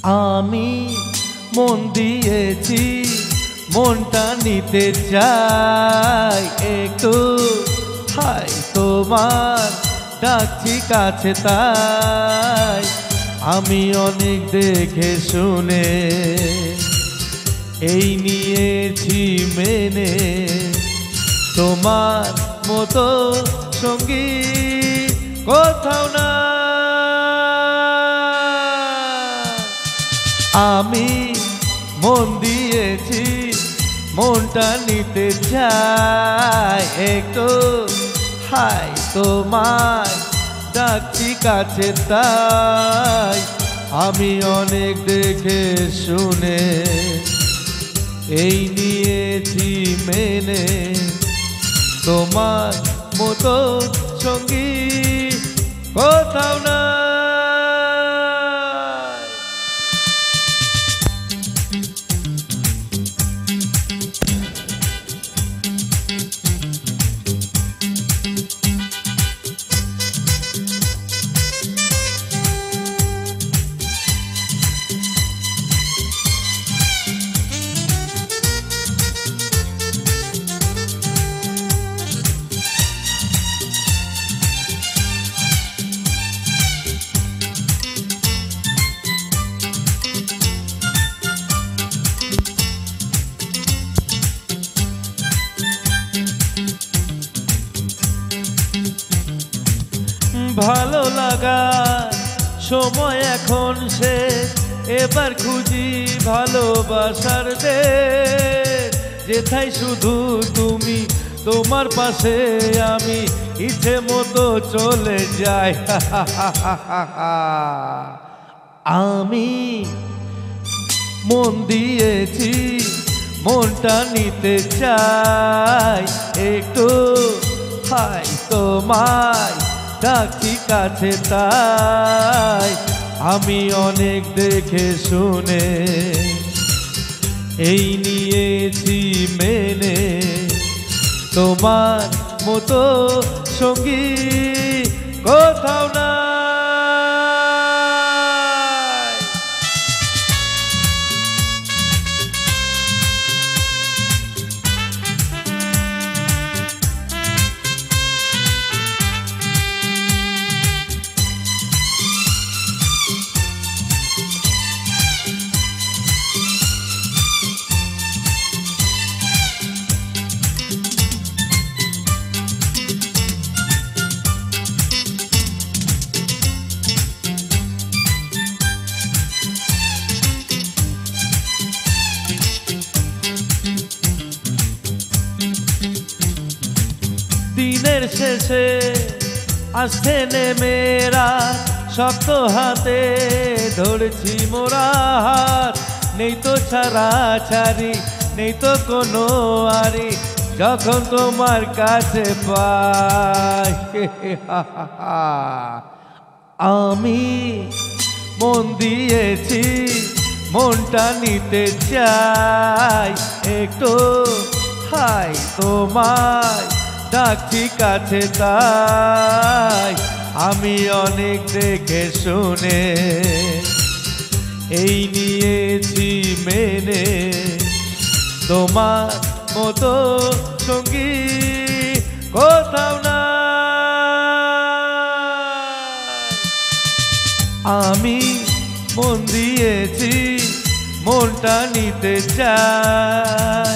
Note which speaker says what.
Speaker 1: আমি মন দিয়েছি, মনটা নিতে চাই একটু। হাই তোমার ডাকছি কাছে, তাই আমি অনেক দেখে শুনে এই নিয়েছি মেনে। তোমার মতো সঙ্গী কোথাও না। আমি মন দিয়েছি, মনটা নিতে চাই একটু। হাই তোমায় ডাকছি কাছে, তাই আমি অনেক দেখে শুনে এই নিয়েছি মেনে। তোমার মতো সঙ্গী কোথাও না। ভালো লাগার সময় এখন শেষ, এবার খুঁজি ভালোবাসার দেশ। যেথায় শুধু তুমি, তোমার পাশে আমি, ইচ্ছে মতো চলে যাই। আমি মন দিয়েছি, মনটা নিতে চাই একটু। হাই তোমায় ডাকছি কাছে, তাই আমি অনেক দেখে শুনে এই নিয়েছি মেনে। তোমার মতো সঙ্গী কোথাও না। দিনের শেষে আসছে নেমেরা, শক্ত হাতে ধরছি মোরা হাত। নেই তো ছাড়াছাড়ি, নেই তো কোনো আরি, যখন তোমার কাছে পাই। আমি মন দিয়েছি, মনটা নিতে চাই একটু। হাই তোমায় ডাকছি কাছে, তাই আমি অনেক দেখে শুনে এই নিয়েছি মেনে। তোমার মতো সঙ্গী কোথাও না। আমি মন দিয়েছি, মনটা নিতে চাই।